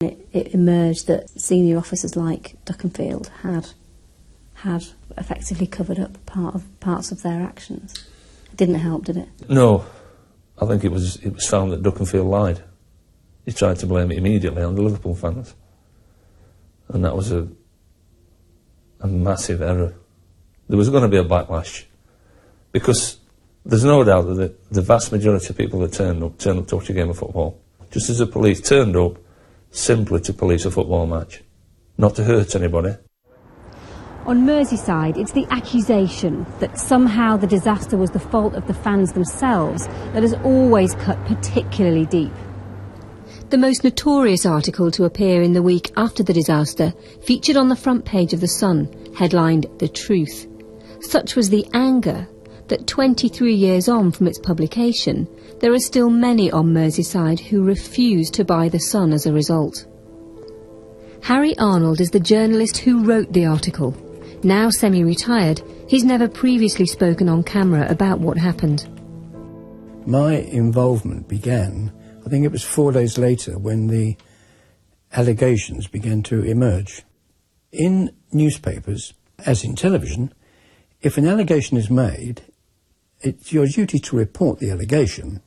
It emerged that senior officers like Duckenfield had effectively covered up parts of their actions. It didn't help, did it? No, I think it was found that Duckenfield lied. He tried to blame it immediately on the Liverpool fans, and that was a massive error. There was going to be a backlash, because there's no doubt that the vast majority of people that turn up to watch a game of football, just as the police turned up simply to police a football match, not to hurt anybody. On Merseyside, it's the accusation that somehow the disaster was the fault of the fans themselves that has always cut particularly deep. The most notorious article to appear in the week after the disaster featured on the front page of The Sun, headlined "The Truth." Such was the anger that 23 years on from its publication, there are still many on Merseyside who refuse to buy The Sun as a result. Harry Arnold is the journalist who wrote the article. Now semi-retired, he's never previously spoken on camera about what happened. My involvement began, I think it was 4 days later, when the allegations began to emerge. In newspapers, as in television, if an allegation is made, it's your duty to report the allegation,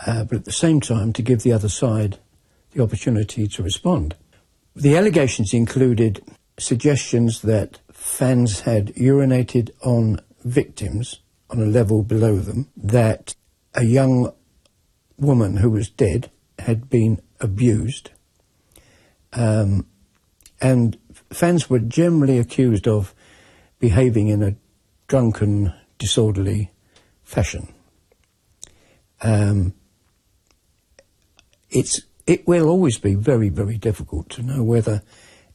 but at the same time to give the other side the opportunity to respond. The allegations included suggestions that fans had urinated on victims on a level below them, that a young woman who was dead had been abused, and fans were generally accused of behaving in a drunken, disorderly fashion. It will always be very, very difficult to know whether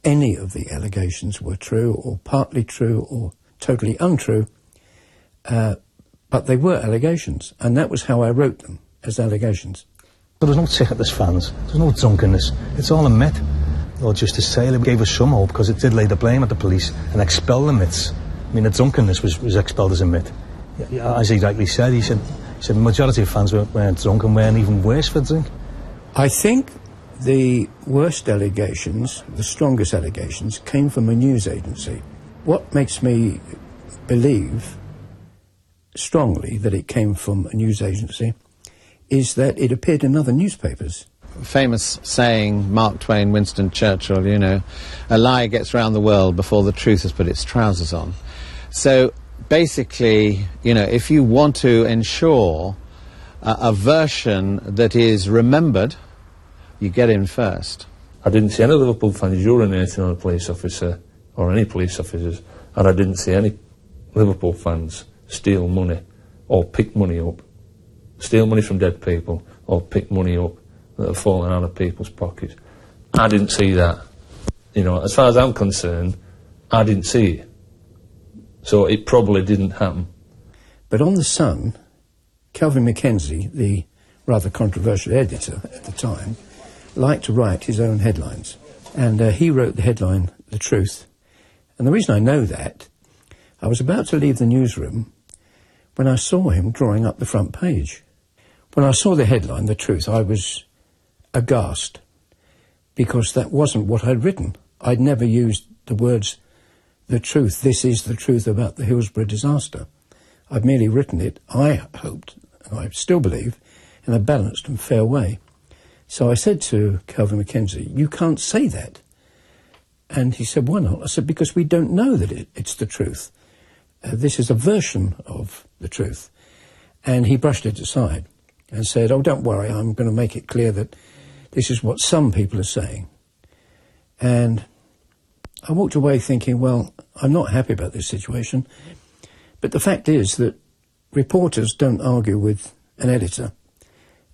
any of the allegations were true or partly true or totally untrue, but they were allegations, and that was how I wrote them, as allegations. But there's no ticketless fans, there's no drunkenness, it's all a myth. Lord Justice Taylor gave us some hope because it did lay the blame at the police and expel the myths. I mean, the drunkenness was expelled as a myth. As he rightly said, he said the majority of fans weren't drunk and weren't even worse for drink. I think the worst allegations, the strongest allegations, came from a news agency. What makes me believe strongly that it came from a news agency is that it appeared in other newspapers. Famous saying, Mark Twain, Winston Churchill, you know, a lie gets round the world before the truth has put its trousers on. So basically, you know, if you want to ensure a version that is remembered, you get in first. I didn't see any Liverpool fans urinating on a police officer or any police officers, and I didn't see any Liverpool fans steal money or pick money up, steal money from dead people or pick money up that have fallen out of people's pockets. I didn't see that. You know, as far as I'm concerned, I didn't see it. So it probably didn't happen. But on The Sun, Kelvin Mackenzie, the rather controversial editor at the time, liked to write his own headlines. And he wrote the headline, "The Truth." And the reason I know that, I was about to leave the newsroom when I saw him drawing up the front page. When I saw the headline, "The Truth," I was aghast, because that wasn't what I'd written. I'd never used the words, "The truth, this is the truth about the Hillsborough disaster." I'd merely written it, I hoped, and I still believe, in a balanced and fair way. So I said to Kelvin Mackenzie, "You can't say that." And he said, "Why not?" I said, "Because we don't know that it's the truth. This is a version of the truth." And he brushed it aside and said, "Oh, don't worry, I'm going to make it clear that this is what some people are saying." And I walked away thinking, well, I'm not happy about this situation. But the fact is that reporters don't argue with an editor.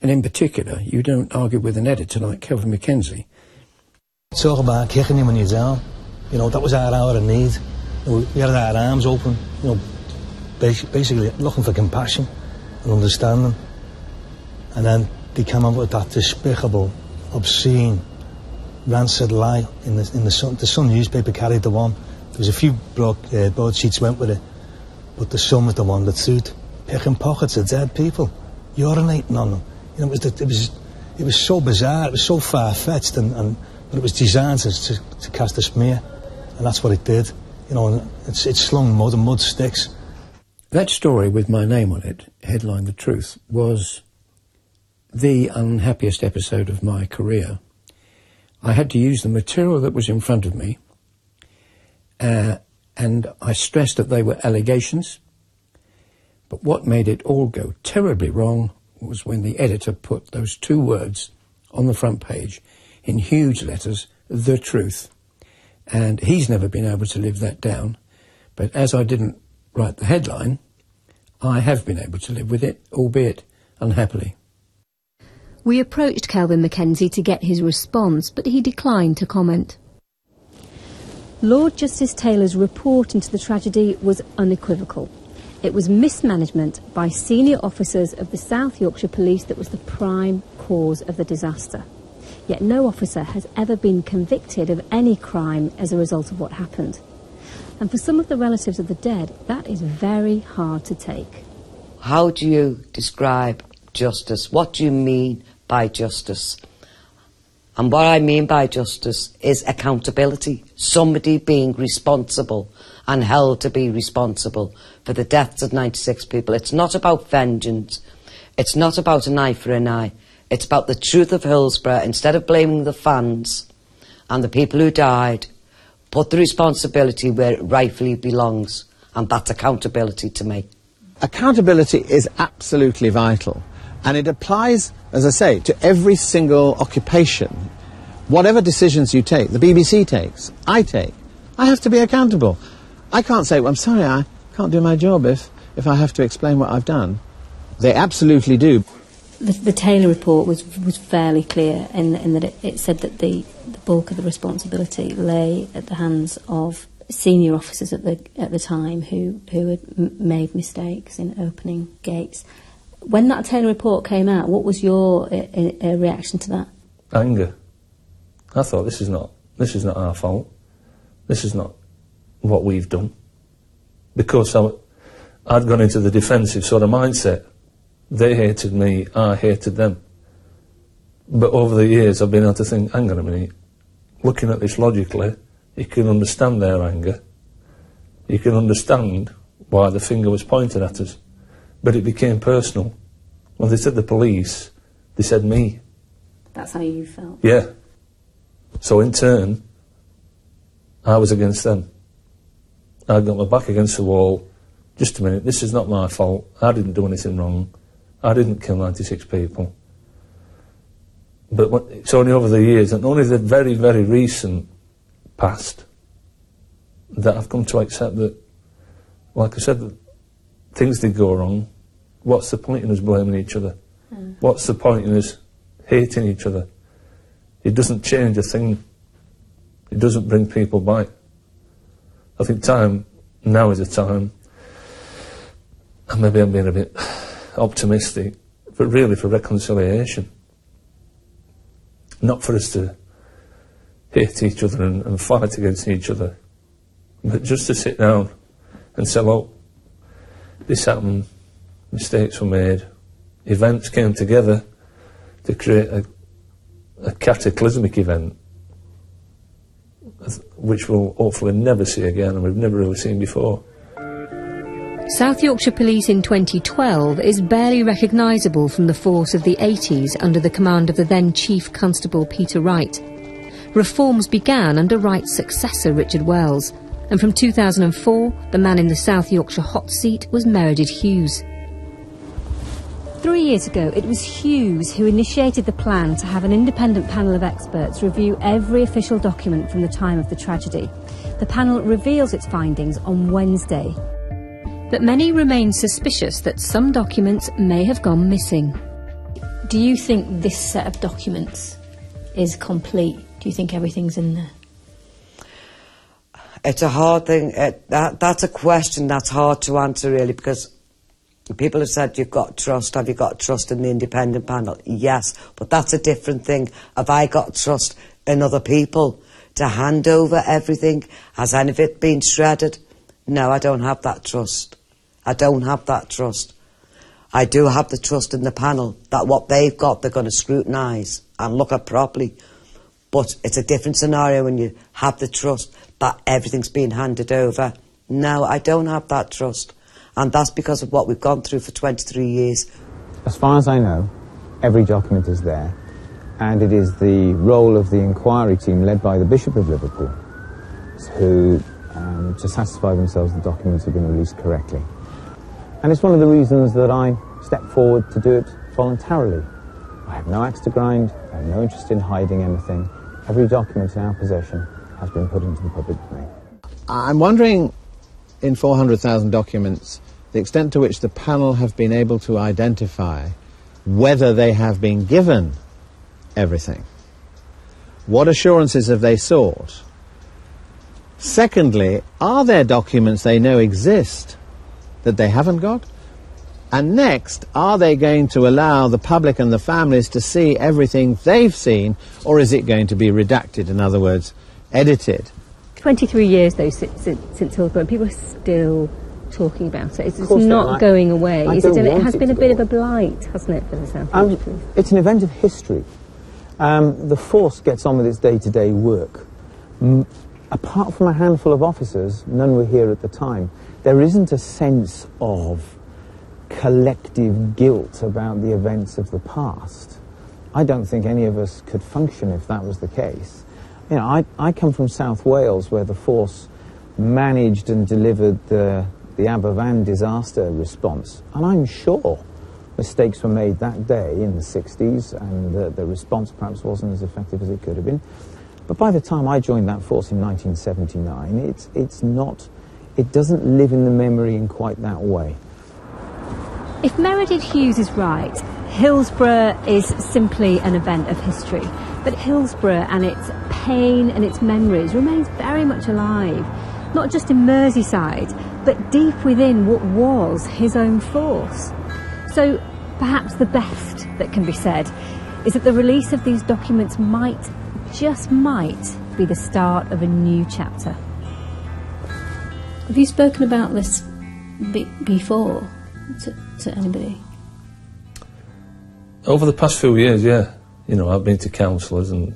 And in particular, you don't argue with an editor like Kelvin Mackenzie. It's all about kicking you when you're down. You know, that was our hour of need. You know, we had our arms open, you know, basically looking for compassion and understanding. And then they came up with that despicable, obscene, rancid lie in the Sun. The Sun newspaper carried the one. There was a few broadsheets went with it, but the Sun was the one that sued. Picking pockets of dead people, urinating on them. You know, it it was so bizarre, it was so far-fetched, but it was designed to cast a smear, and that's what it did. You know, and it slung mud, and mud sticks. That story with my name on it, headline The Truth, was the unhappiest episode of my career. I had to use the material that was in front of me, and I stressed that they were allegations, but what made it all go terribly wrong was when the editor put those two words on the front page in huge letters, The Truth. And he's never been able to live that down. But as I didn't write the headline, I have been able to live with it, albeit unhappily. We approached Kelvin Mackenzie to get his response, but he declined to comment. Lord Justice Taylor's report into the tragedy was unequivocal. It was mismanagement by senior officers of the South Yorkshire Police that was the prime cause of the disaster. Yet no officer has ever been convicted of any crime as a result of what happened. And for some of the relatives of the dead, that is very hard to take. How do you describe justice? What do you mean by justice? And what I mean by justice is accountability. Somebody being responsible and held to be responsible for the deaths of 96 people. It's not about vengeance. It's not about an eye for an eye. It's about the truth of Hillsborough. Instead of blaming the fans and the people who died, put the responsibility where it rightfully belongs, and that's accountability to me. Accountability is absolutely vital, and it applies, as I say, to every single occupation. Whatever decisions you take, the BBC takes, I take, I have to be accountable. I can't say, well, I'm sorry, I can't do my job if I have to explain what I've done. They absolutely do. The Taylor report was fairly clear in that it said that the bulk of the responsibility lay at the hands of senior officers at the time who had made mistakes in opening gates. When that Taylor report came out, what was your reaction to that? Anger. I thought, this is not our fault. This is not what we've done. Because I'd gone into the defensive sort of mindset. They hated me, I hated them. But over the years I've been able to think, hang on a minute, looking at this logically, you can understand their anger. You can understand why the finger was pointed at us. But it became personal. When they said the police, they said me. That's how you felt? Yeah. So in turn, I was against them. I got my back against the wall. Just a minute, this is not my fault. I didn't do anything wrong. I didn't kill 96 people. But it's only over the years, and only the very, very recent past, that I've come to accept that, like I said, that things did go wrong. What's the point in us blaming each other? What's the point in us hating each other? It doesn't change a thing. It doesn't bring people back. I think now is a time, and maybe I'm being a bit optimistic, but really for reconciliation. Not for us to hate each other and fight against each other, but just to sit down and say, look, this happened, mistakes were made, events came together to create a cataclysmic event which we'll hopefully never see again, and we've never really seen before. South Yorkshire Police in 2012 is barely recognisable from the force of the 80s under the command of the then Chief Constable Peter Wright. Reforms began under Wright's successor Richard Wells, and from 2004 the man in the South Yorkshire hot seat was Meredith Hughes. 3 years ago, it was Hughes who initiated the plan to have an independent panel of experts review every official document from the time of the tragedy. The panel reveals its findings on Wednesday. But many remain suspicious that some documents may have gone missing. Do you think this set of documents is complete? Do you think everything's in there? It's a hard thing. That's a question that's hard to answer, really, because people have said, you've got trust. Have you got trust in the independent panel? Yes, but that's a different thing. Have I got trust in other people to hand over everything? Has any of it been shredded? No, I don't have that trust. I don't have that trust. I do have the trust in the panel that what they've got they're going to scrutinise and look at properly. But it's a different scenario when you have the trust that everything's being handed over. No, I don't have that trust. And that's because of what we've gone through for 23 years. As far as I know, every document is there. And it is the role of the inquiry team led by the Bishop of Liverpool to satisfy themselves the documents have been released correctly. And it's one of the reasons that I stepped forward to do it voluntarily. I have no axe to grind, I have no interest in hiding anything. Every document in our possession has been put into the public domain. I'm wondering, in 400,000 documents, the extent to which the panel have been able to identify whether they have been given everything. What assurances have they sought? Secondly, are there documents they know exist that they haven't got? And next, are they going to allow the public and the families to see everything they've seen, or is it going to be redacted, in other words, edited? 23 years, though, since Hillsborough, people are still talking about it. It's not going away, is it? And it has been a bit of a blight, hasn't it, for the South Yorkshire Police? It's an event of history. The force gets on with its day-to-day work. Apart from a handful of officers, none were here at the time, there isn't a sense of collective guilt about the events of the past. I don't think any of us could function if that was the case. You know, I come from South Wales, where the force managed and delivered the Aberfan disaster response, and I'm sure mistakes were made that day in the 60s, and the response perhaps wasn't as effective as it could have been. But by the time I joined that force in 1979, it doesn't live in the memory in quite that way. If Meredith Hughes is right, Hillsborough is simply an event of history. But Hillsborough and its pain and its memories remains very much alive, not just in Merseyside, but deep within what was his own force. So perhaps the best that can be said is that the release of these documents might, just might, be the start of a new chapter. Have you spoken about this before to anybody? Over the past few years, yeah. You know, I've been to counsellors, and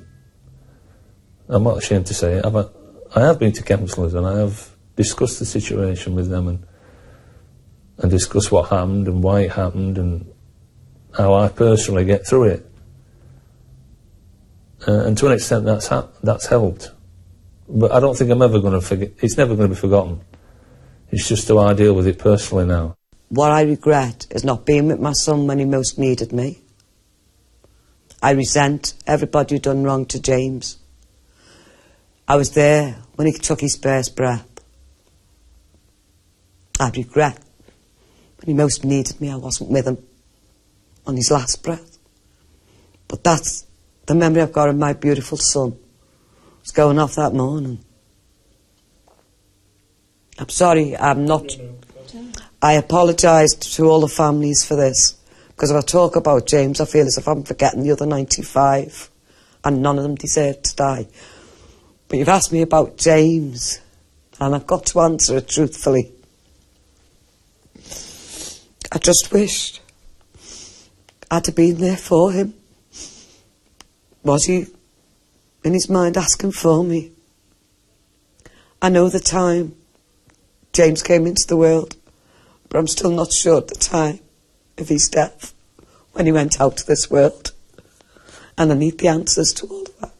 I'm not ashamed to say it. I have been to counsellors, and I have discussed the situation with them and discussed what happened and why it happened and how I personally get through it. And to an extent, that's helped. But I don't think I'm ever going to forget. It's never going to be forgotten. It's just how I deal with it personally now. What I regret is not being with my son when he most needed me. I resent everybody who done wrong to James. I was there when he took his first breath. I regret when he most needed me, I wasn't with him on his last breath. But that's the memory I've got of my beautiful son. It's going off that morning. I'm sorry, I'm not... I apologise to all the families for this, because if I talk about James, I feel as if I'm forgetting the other 95, and none of them deserve to die. But you've asked me about James, and I've got to answer it truthfully. I just wished I'd have been there for him. Was he, in his mind, asking for me? I know the time James came into the world, but I'm still not sure at the time of his death, when he went out to this world. And I need the answers to all of that.